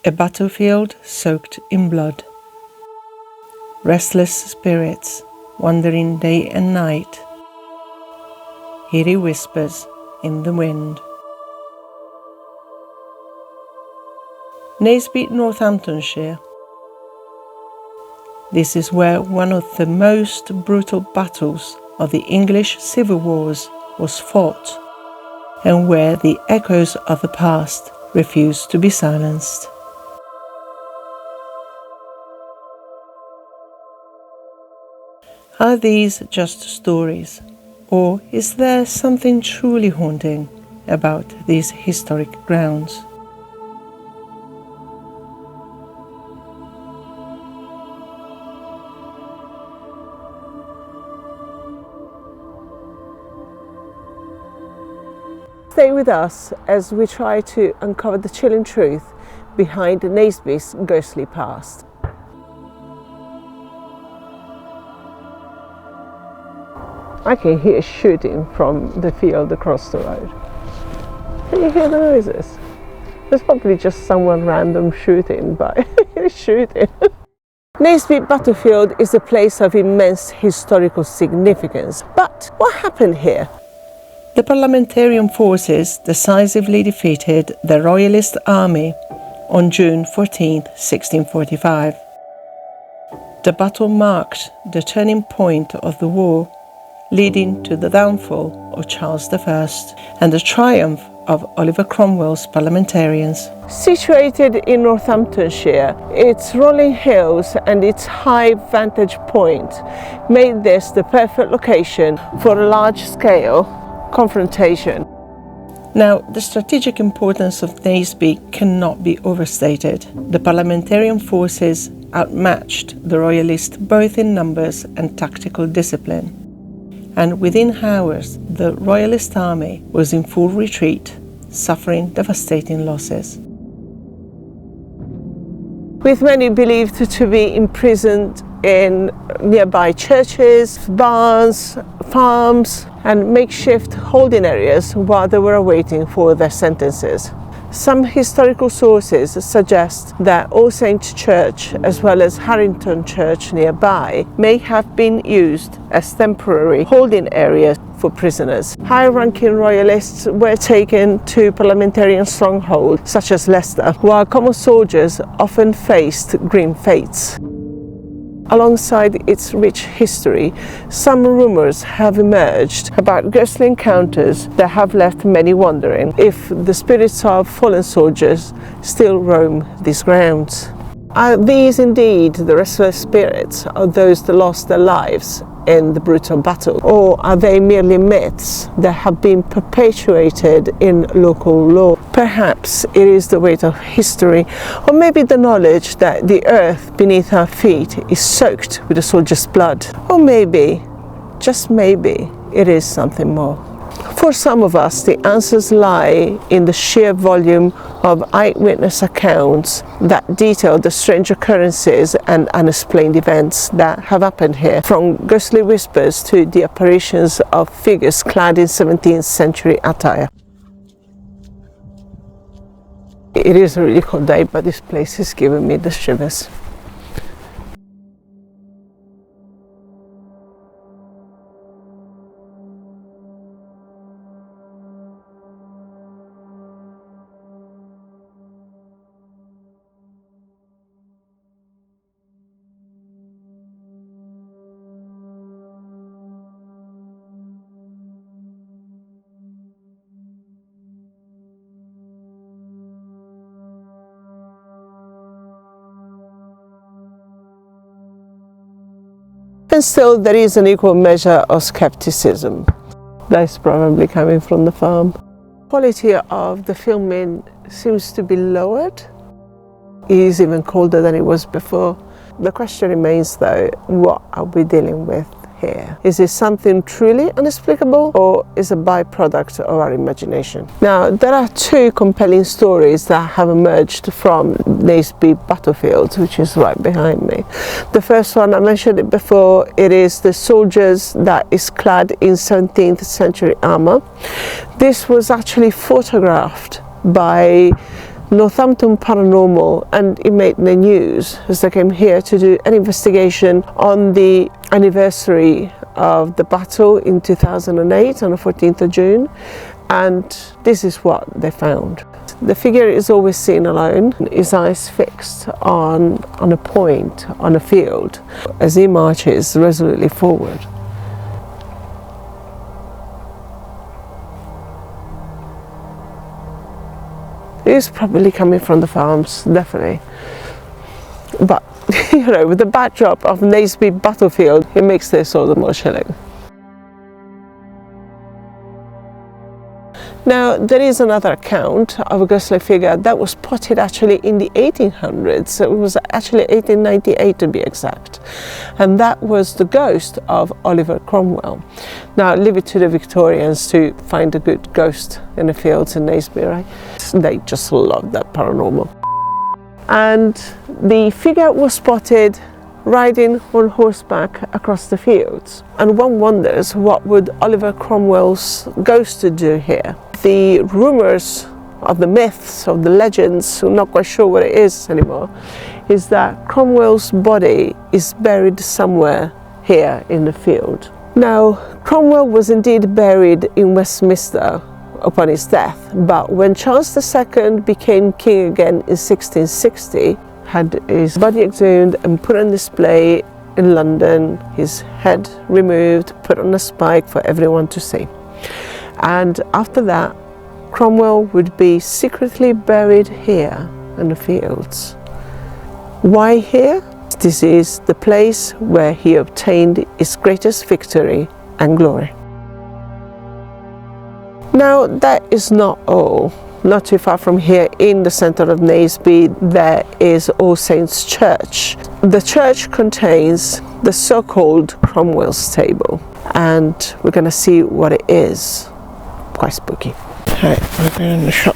A battlefield soaked in blood. Restless spirits wandering day and night. Eerie whispers in the wind. Naseby, Northamptonshire. This is where one of the most brutal battles of the English Civil Wars was fought, and where the echoes of the past refuse to be silenced. Are these just stories, or is there something truly haunting about these historic grounds? Stay with us as we try to uncover the chilling truth behind Naseby's ghostly past. I can hear shooting from the field across the road. Can you hear the noises? There's probably just someone random shooting, but it's shooting. Naseby battlefield is a place of immense historical significance. But what happened here? The Parliamentarian forces decisively defeated the Royalist army on June 14, 1645. The battle marked the turning point of the war, leading to the downfall of Charles I and the triumph of Oliver Cromwell's parliamentarians. Situated in Northamptonshire, its rolling hills and its high vantage point made this the perfect location for a large-scale confrontation. Now, the strategic importance of Naseby cannot be overstated. The parliamentarian forces outmatched the Royalists both in numbers and tactical discipline. And within hours, the Royalist army was in full retreat, suffering devastating losses. With many believed to be imprisoned in nearby churches, barns, farms, and makeshift holding areas while they were awaiting for their sentences. Some historical sources suggest that All Saints Church, as well as Harrington Church nearby, may have been used as temporary holding areas for prisoners. High-ranking royalists were taken to parliamentarian strongholds such as Leicester, while common soldiers often faced grim fates. Alongside its rich history, some rumours have emerged about ghostly encounters that have left many wondering if the spirits of fallen soldiers still roam these grounds. Are these indeed the restless spirits of those that lost their lives in the brutal battle, or are they merely myths that have been perpetuated in local lore? Perhaps it is the weight of history, or maybe the knowledge that the earth beneath our feet is soaked with the soldiers' blood, or maybe, just maybe, it is something more. For some of us, the answers lie in the sheer volume of eyewitness accounts that detail the strange occurrences and unexplained events that have happened here, from ghostly whispers to the apparitions of figures clad in 17th century attire. It is a really cold day, but this place is giving me the shivers. And still, there is an equal measure of skepticism. That's probably coming from the farm. Quality of the filming seems to be lowered. It is even colder than it was before. The question remains though, what are we dealing with here? Is it something truly inexplicable, or is it a byproduct of our imagination? Now, there are two compelling stories that have emerged from Naseby battlefield, which is right behind me. The first one, I mentioned it before, it is the soldiers that is clad in 17th century armour. This was actually photographed by Northampton Paranormal, and it made the news as they came here to do an investigation on the anniversary of the battle in 2008 on the 14th of June, and this is what they found. The figure is always seen alone, his eyes fixed on a point on a field as he marches resolutely forward. He's probably coming from the farms, definitely. But, you know, with the backdrop of Naseby battlefield, it makes this all the more chilling. Now, there is another account of a ghostly figure that was spotted actually in the 1800s. So it was actually 1898 to be exact. And that was the ghost of Oliver Cromwell. Now, leave it to the Victorians to find a good ghost in the fields in Naseby, right? They just love that paranormal. And the figure was spotted riding on horseback across the fields. And one wonders, what would Oliver Cromwell's ghost do here? The rumours of the myths, of the legends, I'm not quite sure what it is anymore, is that Cromwell's body is buried somewhere here in the field. Now, Cromwell was indeed buried in Westminster upon his death, but when Charles II became king again in 1660, had his body exhumed and put on display in London, his head removed, put on a spike for everyone to see. And after that, Cromwell would be secretly buried here in the fields. Why here? This is the place where he obtained his greatest victory and glory. Now, that is not all. Not too far from here, in the center of Naseby, there is All Saints Church. The church contains the so-called Cromwell's table, and we're going to see what it is. Quite spooky. Right, we're going in the shop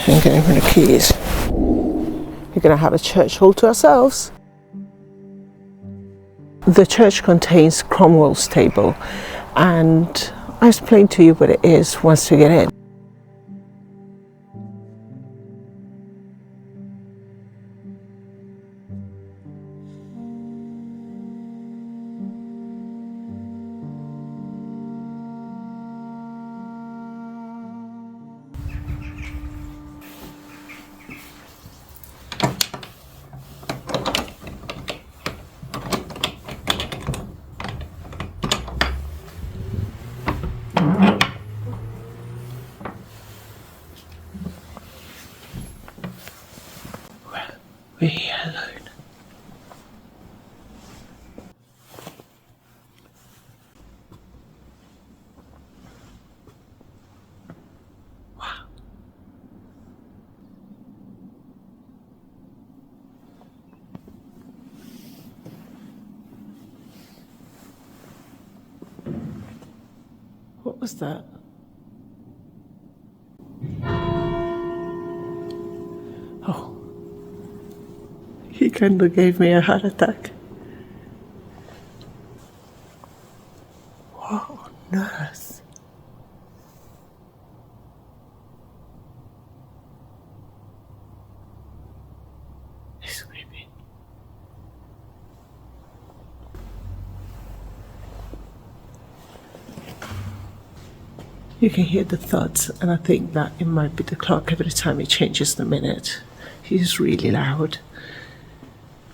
and getting rid of the keys. We're going to have a church all to ourselves. The church contains Cromwell's table, and I'll explain to you what it is once we get in. We're here alone. Wow. What was that? Oh. He kind of gave me a heart attack. What on earth? It's creepy. You can hear the thuds, and I think that it might be the clock every time it changes the minute. He's really loud.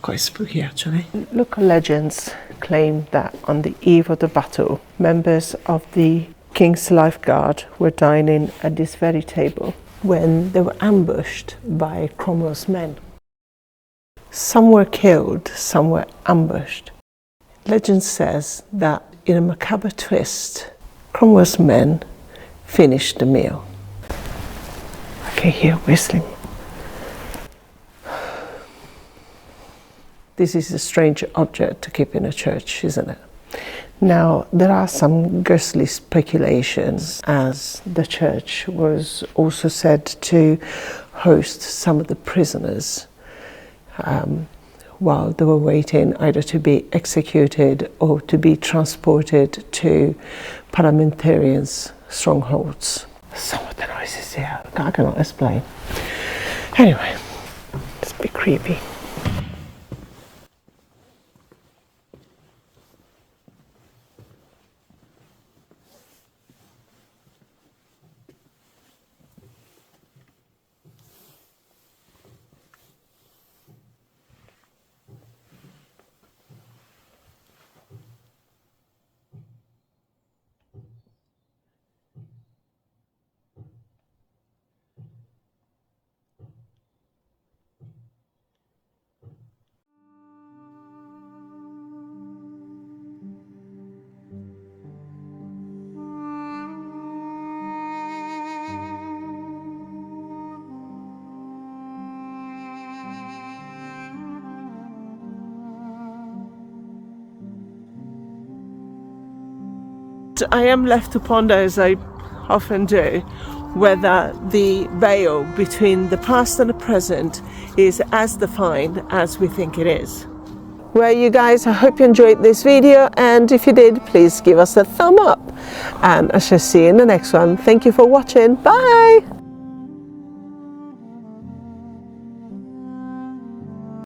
Quite spooky, actually. Local legends claim that on the eve of the battle, members of the King's Life Guard were dining at this very table when they were ambushed by Cromwell's men. Some were killed, some were ambushed. Legend says that in a macabre twist, Cromwell's men finished the meal. I can hear whistling. This is a strange object to keep in a church, isn't it? Now, there are some ghostly speculations, as the church was also said to host some of the prisoners while they were waiting either to be executed or to be transported to parliamentarians' strongholds. Some of the noises here, I cannot explain. Anyway, it's a bit creepy. I am left to ponder, as I often do, whether the veil between the past and the present is as defined as we think it is. Well, you guys, I hope you enjoyed this video, and if you did, please give us a thumb up, and I shall see you in the next one. Thank you for watching. Bye.